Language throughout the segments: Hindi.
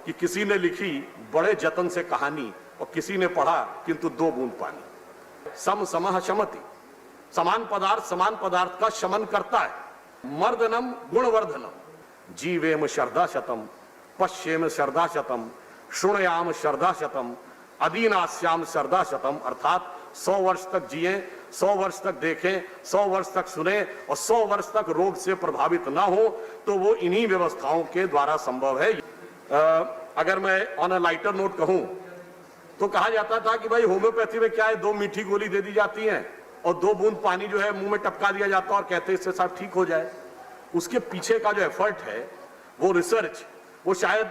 कि किसी ने लिखी बड़े जतन से कहानी और किसी ने पढ़ा किंतु 2 बूंद पानी। सम समः शमति, समान पदार्थ का शमन करता है। मर्दनम गुणवर्धनम, जीवेम शर्धाशतम, पश्येम शर्धाशतम, शृणयाम शर्धाशतम, अदीनास्याम शर्धाशतम, अर्थात 100 वर्ष तक जिए, 100 वर्ष तक देखें, 100 वर्ष तक सुने और 100 वर्ष तक रोग से प्रभावित ना हो, तो वो इन्हीं व्यवस्थाओं के द्वारा संभव है। अगर मैं ऑन अ लाइटर नोट कहूं तो कहा जाता था कि भाई होम्योपैथी में क्या है, 2 मीठी गोली दे दी जाती है और 2 बूंद पानी जो है मुंह में टपका दिया जाता है और कहते हैं इससे सब ठीक हो जाए। उसके पीछे का जो एफर्ट है, वो रिसर्च, वो शायद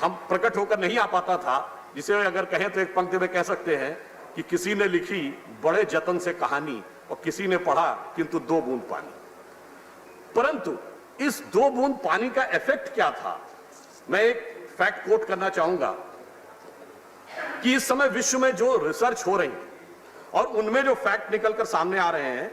हम प्रकट होकर नहीं आ पाता था, जिसे अगर कहें तो एक पंक्ति में कह सकते हैं कि किसी ने लिखी बड़े जतन से कहानी और किसी ने पढ़ा किंतु 2 बूंद पानी। परंतु इस 2 बूंद पानी का इफेक्ट क्या था, मैं एक फैक्ट कोट करना चाहूंगा कि इस समय विश्व में जो रिसर्च हो रही है और उनमें जो फैक्ट निकलकर सामने आ रहे हैं,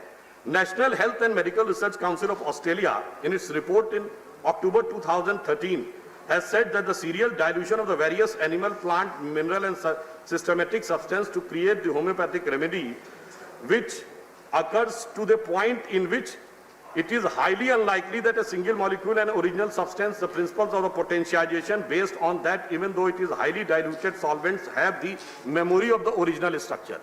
national health and medical research council of Australia in its report in October 2013 has said that the serial dilution of the various animal, plant, mineral and systematic substance to create the homeopathic remedy, which occurs to the point in which it is highly unlikely that a single molecule and original substance, the principles of the potentiation based on that, even though it is highly diluted solvents, have the memory of the original structure.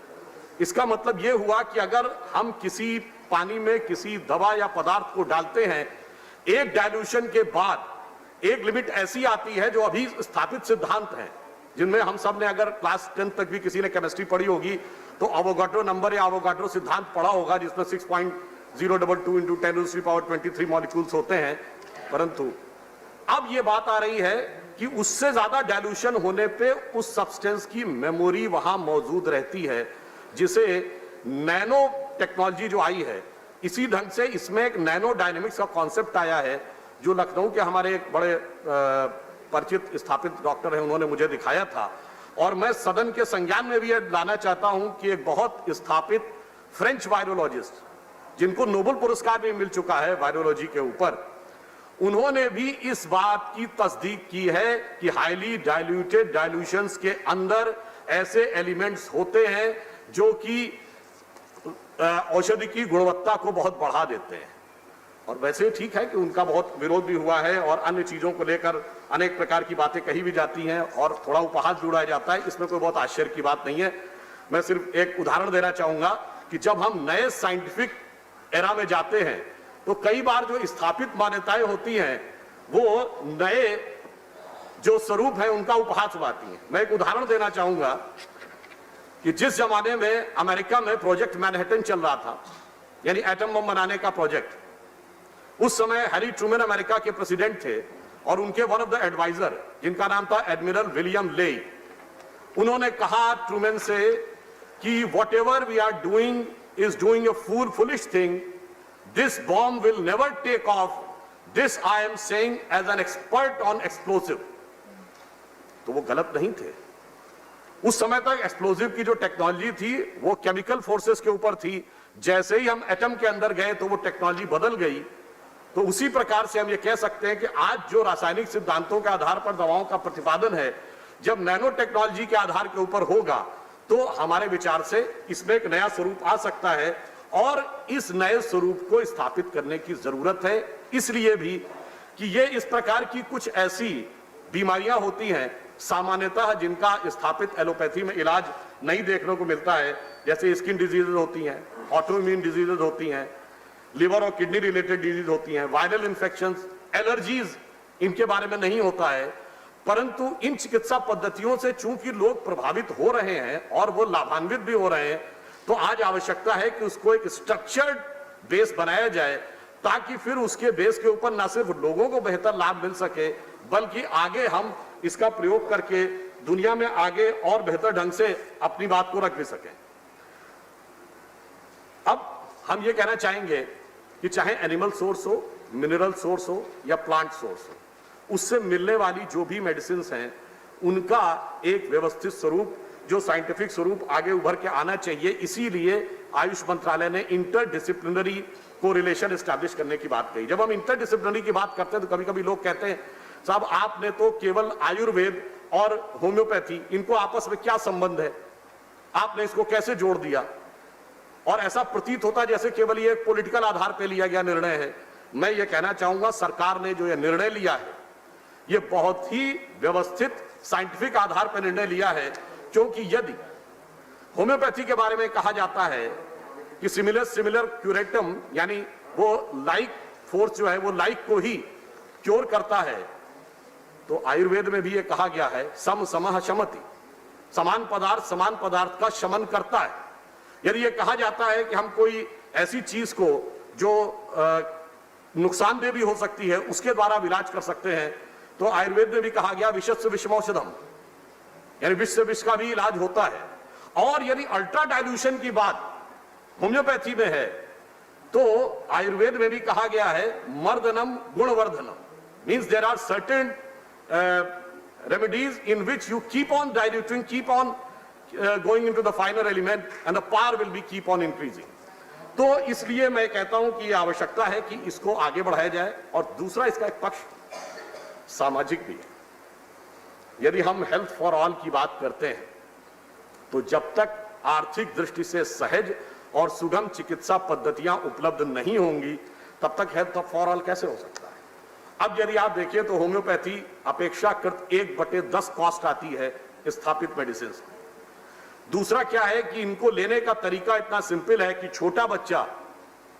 इसका मतलब ये हुआ कि अगर हम किसी पानी में किसी दवा या पदार्थ को डालते हैं, एक डाइल्यूशन के बाद एक लिमिट ऐसी आती है जो अभी स्थापित सिद्धांत हैं, जिनमें हम सब ने अगर क्लास 10 तक भी किसी ने केमिस्ट्री पढ़ी होगी तो अवोगाड्रो नंबर या अवोगाड्रो सिद्धांत पढ़ा होगा, जिसमें 6.022 into 10⁻23 मॉलिक्यूल्स होते हैं। परंतु अब ये बात आ रही है कि उससे ज्यादा डाइल्यूशन होने पे उस सब्सटेंस की मेमोरी वहां मौजूद रहती है, जिसे नैनो टेक्नोलॉजी जो आई है, इसी ढंग से इसमें एक नैनो डायनेमिक्स का कॉन्सेप्ट आया है, जो लखनऊ के हमारे एक बड़े परिचित स्थापित डॉक्टर हैं, उन्होंने मुझे दिखाया था। और मैं सदन के संज्ञान में भी लाना चाहता हूं कि एक बहुत स्थापित फ्रेंच वायरोलॉजिस्ट, जिनको नोबेल पुरस्कार भी मिल चुका है वायरोलॉजी के ऊपर, उन्होंने भी इस बात की तस्दीक की है कि हाईली डाइल्यूटेड डाइल्यूशंस के अंदर ऐसे एलिमेंट्स होते हैं जो कि औषधि की गुणवत्ता को बहुत बढ़ा देते हैं। और वैसे ठीक है कि उनका बहुत विरोध भी हुआ है और अन्य चीजों को लेकर अनेक प्रकार की बातें कही भी जाती हैं और थोड़ा उपहास जुड़ा जाता है, इसमें कोई बहुत आश्चर्य की बात नहीं है। मैं सिर्फ एक उदाहरण देना चाहूंगा कि जब हम नए साइंटिफिक एरा में जाते हैं तो कई बार जो स्थापित मान्यताएं होती हैं वो नए जो स्वरूप है उनका उपहास उड़ाती हैं। मैं एक उदाहरण देना चाहूंगा कि जिस जमाने में अमेरिका में प्रोजेक्ट मैनहट्टन चल रहा था, यानी एटम बम बनाने का प्रोजेक्ट, उस समय हैरी ट्रूमैन अमेरिका के प्रेसिडेंट थे और उनके वन ऑफ द एडवाइजर, जिनका नाम था एडमिरल विलियम ले, उन्होंने कहा ट्रूमैन से कि whatever we are doing is doing a foolish thing, this bomb will never take off, this I am saying as an expert on explosive. तो वो गलत नहीं थे। उस समय तक एक्सप्लोजिव की जो टेक्नोलॉजी थी वो केमिकल फोर्सेस के ऊपर थी। जैसे ही हम एटम के अंदर गए तो वो टेक्नोलॉजी बदल गई। तो उसी प्रकार से हम ये कह सकते हैं कि आज जो रासायनिक सिद्धांतों के आधार पर दवाओं का प्रतिपादन है, जब नैनो टेक्नोलॉजी के आधार के ऊपर होगा तो हमारे विचार से इसमें एक नया स्वरूप आ सकता है और इस नए स्वरूप को स्थापित करने की जरूरत है। इसलिए भी कि ये इस प्रकार की कुछ ऐसी बीमारियां होती हैं सामान्यतः जिनका स्थापित एलोपैथी में इलाज नहीं देखने को मिलता है, जैसे स्किन डिजीजेज होती हैं, ऑटोइम्यून डिजीजेज होती हैं, लिवर और किडनी रिलेटेड डिजीज होती हैं, वायरल इंफेक्शंस, एलर्जीज, इनके बारे में नहीं होता है। परंतु इन चिकित्सा पद्धतियों से चूंकि लोग प्रभावित हो रहे हैं और वो लाभान्वित भी हो रहे हैं, तो आज आवश्यकता है कि उसको एक स्ट्रक्चर्ड बेस बनाया जाए ताकि फिर उसके बेस के ऊपर न सिर्फ लोगों को बेहतर लाभ मिल सके बल्कि आगे हम इसका प्रयोग करके दुनिया में आगे और बेहतर ढंग से अपनी बात को रख भी सकें। अब हम ये कहना चाहेंगे कि चाहे एनिमल सोर्स हो, मिनरल सोर्स हो या प्लांट सोर्स हो, उससे मिलने वाली जो भी मेडिसिन हैं उनका एक व्यवस्थित स्वरूप, जो साइंटिफिक स्वरूप आगे उभर के आना चाहिए। इसीलिए आयुष मंत्रालय ने इंटरडिसिप्लिनरी कोरिलेशन एस्टैब्लिश करने की बात कही। जब हम इंटरडिसिप्लिनरी की बात करते हैं तो कभी कभी लोग कहते हैं साहब आपने तो केवल आयुर्वेद और होम्योपैथी, इनको आपस में क्या संबंध है, आपने इसको कैसे जोड़ दिया? और ऐसा प्रतीत होता जैसे केवल ये पॉलिटिकल आधार पर लिया गया निर्णय है। मैं ये कहना चाहूंगा, सरकार ने जो ये निर्णय लिया है ये बहुत ही व्यवस्थित साइंटिफिक आधार पर निर्णय लिया है, क्योंकि यदि होम्योपैथी के बारे में कहा जाता है कि सिमिलर क्यूरेटम, यानी वो लाइक फोर्स जो है वो लाइक को ही क्योर करता है, तो आयुर्वेद में भी ये कहा गया है सम समः शमति, समान पदार्थ का शमन करता है। यदि ये कहा जाता है कि हम कोई ऐसी चीज को जो नुकसानदेह भी हो सकती है उसके द्वारा इलाज कर सकते हैं, तो आयुर्वेद में भी कहा गया विषस्य विषमौषधम, यानी विष से विष का भी इलाज होता है। और यदि अल्ट्रा डाइल्यूशन की बात होम्योपैथी में है तो आयुर्वेद में भी कहा गया है मर्दनम गुणवर्धनम, means there are certain remedies in which you keep on diluting, keep on going into the finer element and the power will be keep on increasing। तो इसलिए मैं कहता हूं कि आवश्यकता है कि इसको आगे बढ़ाया जाए। और दूसरा इसका एक पक्ष सामाजिक भी है। यदि हम हेल्थ फॉर ऑल की बात करते हैं तो जब तक आर्थिक दृष्टि से सहज और सुगम चिकित्सा पद्धतियां उपलब्ध नहीं होंगी तब तक हेल्थ फॉर ऑल कैसे हो सकता है? अब यदि आप देखिए तो होम्योपैथी अपेक्षाकृत 1/10 कॉस्ट आती है स्थापित मेडिसिन में। दूसरा क्या है कि इनको लेने का तरीका इतना सिंपल है कि छोटा बच्चा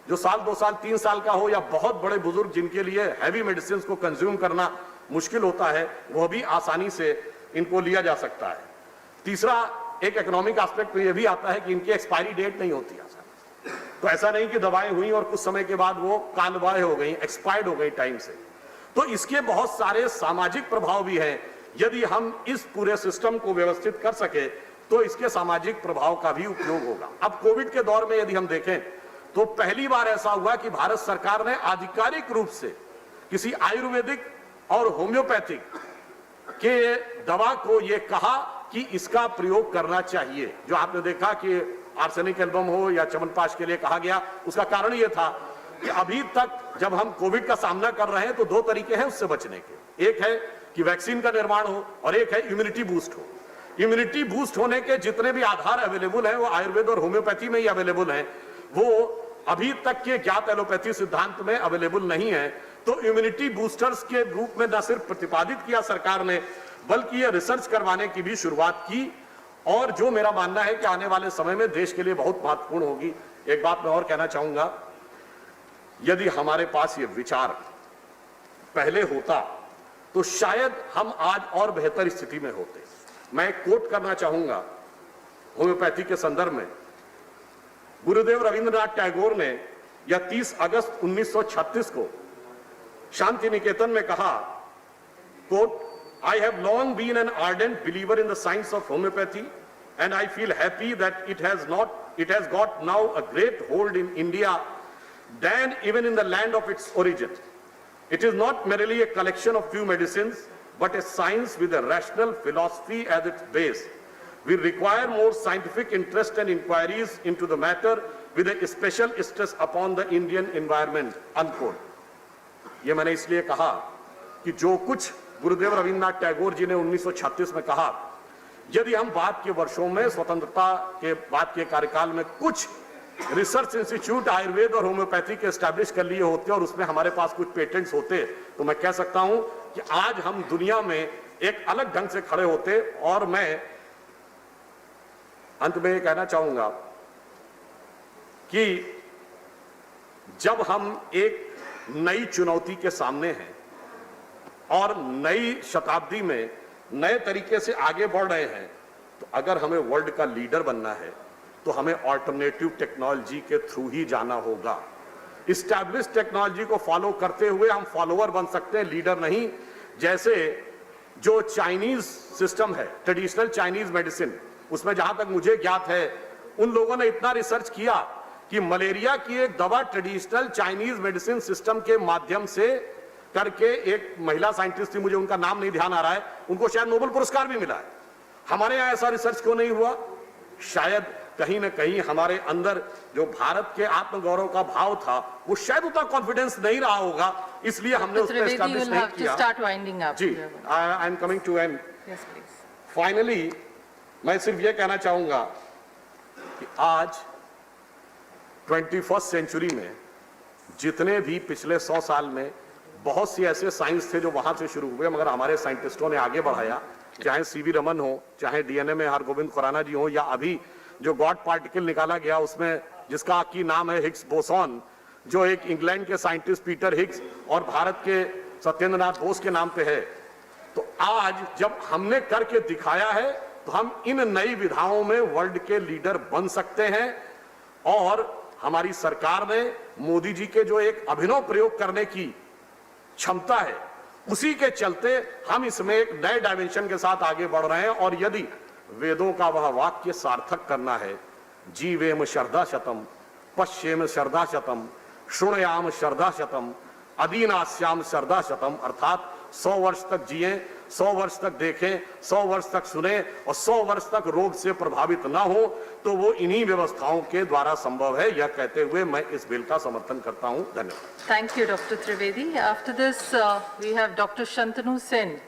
जो साल 2 साल 3 साल का हो या बहुत बड़े बुजुर्ग जिनके लिए हैवी मेडिसिन को कंज्यूम करना मुश्किल होता है, वह भी आसानी से इनको लिया जा सकता है। तीसरा एक इकोनॉमिक एस्पेक्ट में यह भी आता है कि इनकी एक्सपायरी डेट नहीं होती आसानी, तो ऐसा नहीं कि दवाएं हुई और कुछ समय के बाद वो कालबाह्य हो गई, एक्सपायर्ड हो गई टाइम से। तो इसके बहुत सारे सामाजिक प्रभाव भी हैं। यदि हम इस पूरे सिस्टम को व्यवस्थित कर सके तो इसके सामाजिक प्रभाव का भी उपयोग होगा। अब कोविड के दौर में यदि हम देखें तो पहली बार ऐसा हुआ कि भारत सरकार ने आधिकारिक रूप से किसी आयुर्वेदिक और होम्योपैथिक के दवा को यह कहा कि इसका प्रयोग करना चाहिए। जो आपने देखा कि आर्सेनिक एल्बम हो या च्यवनप्राश के लिए कहा गया, उसका कारण यह था कि अभी तक जब हम कोविड का सामना कर रहे हैं तो 2 तरीके हैं उससे बचने के। एक है कि वैक्सीन का निर्माण हो और एक है इम्यूनिटी बूस्ट हो। इम्यूनिटी बूस्ट होने के जितने भी आधार अवेलेबल हैं वो आयुर्वेद और होम्योपैथी में ही अवेलेबल हैं, वो अभी तक के ज्ञात एलोपैथी सिद्धांत में अवेलेबल नहीं है। तो इम्यूनिटी बूस्टर्स के रूप में न सिर्फ प्रतिपादित किया सरकार ने, बल्कि ये रिसर्च करवाने की भी शुरुआत की, और जो मेरा मानना है कि आने वाले समय में देश के लिए बहुत महत्वपूर्ण होगी। एक बात मैं और कहना चाहूंगा, यदि हमारे पास ये विचार पहले होता तो शायद हम आज और बेहतर स्थिति में होते। मैं एक कोट करना चाहूंगा होम्योपैथी के संदर्भ में। गुरुदेव रविंद्रनाथ टैगोर ने यह 30 अगस्त 1936 को शांति निकेतन में कहा, coat, I have long been an ardent believer in the science of homeopathy and I feel happy that it has got now a great hold in India than even in the land of its origin. It is not merely a collection of few medicines but a science with a rational philosophy as its base. We require more scientific interest and inquiries into the matter with a special stress upon the Indian environment, unquote. ये मैंने इसलिए कहा कि जो कुछ गुरुदेव रविंद्रनाथ टैगोर जी ने 1936 में कहा, यदि हम बाद के वर्षों में स्वतंत्रता के बाद के कार्यकाल में कुछ रिसर्च इंस्टीट्यूट आयुर्वेद और होम्योपैथी के एस्टैब्लिश कर लिए होते और उसमें हमारे पास कुछ पेटेंट्स होते, तो मैं कह सकता हूं कि आज हम दुनिया में एक अलग ढंग से खड़े होते। और मैं अंत में ये कहना चाहूंगा कि जब हम एक नई चुनौती के सामने हैं और नई शताब्दी में नए तरीके से आगे बढ़ रहे हैं, तो अगर हमें वर्ल्ड का लीडर बनना है तो हमें ऑल्टरनेटिव टेक्नोलॉजी के थ्रू ही जाना होगा। इस्टेब्लिश टेक्नोलॉजी को फॉलो करते हुए हम फॉलोअर बन सकते हैं, लीडर नहीं। जैसे जो चाइनीज सिस्टम है, ट्रेडिशनल चाइनीज मेडिसिन, उसमें जहां तक मुझे ज्ञात है उन लोगों ने इतना रिसर्च किया कि मलेरिया की एक दवा ट्रेडिशनल चाइनीज मेडिसिन सिस्टम के माध्यम से करके, एक महिला साइंटिस्ट थी, मुझे उनका नाम नहीं ध्यान आ रहा है, उनको शायद नोबेल पुरस्कार भी मिला है। हमारे यहां ऐसा रिसर्च क्यों नहीं हुआ? शायद कहीं न कहीं हमारे अंदर जो भारत के आत्मगौरव का भाव था वो शायद उतना कॉन्फिडेंस नहीं रहा होगा, इसलिए हमने उस पर एस्टैब्लिश नहीं किया। जी, I am coming to end. Finally मैं सिर्फ ये कहना चाहूंगा कि आज 21st सेंचुरी में जितने भी पिछले 100 साल में बहुत सी ऐसे साइंस थे जो वहां से शुरू हुए मगर हमारे साइंटिस्टों ने आगे बढ़ाया, चाहे सीवी रमन हो, चाहे डीएनए में हरगोविंद खुराना जी हो, या अभी जो गॉड पार्टिकल निकाला गया उसमें जिसका की नाम है हिग्स बोसॉन, जो एक इंग्लैंड के साइंटिस्ट पीटर हिग्स और भारत के सत्येंद्र नाथ बोस के नाम पे है। तो आज जब हमने करके दिखाया है तो हम इन नई विधाओं में वर्ल्ड के लीडर बन सकते हैं। और हमारी सरकार ने मोदी जी के जो एक अभिनव प्रयोग करने की क्षमता है उसी के चलते हम इसमें एक नए डायमेंशन के साथ आगे बढ़ रहे हैं। और यदि वेदों का वह वाक्य सार्थक करना है, जीवेम शरदा शतम पश्येम शरदा शतम शृणयाम शरदा शतम अदीनास्याम शरदा शतम, अर्थात 100 वर्ष तक जिए, 100 वर्ष तक देखें, 100 वर्ष तक सुने और 100 वर्ष तक रोग से प्रभावित ना हो, तो वो इन्हीं व्यवस्थाओं के द्वारा संभव है। यह कहते हुए मैं इस बिल का समर्थन करता हूं। धन्यवाद। Thank you, doctor Trivedi. After this we have doctor Shantanu Sen.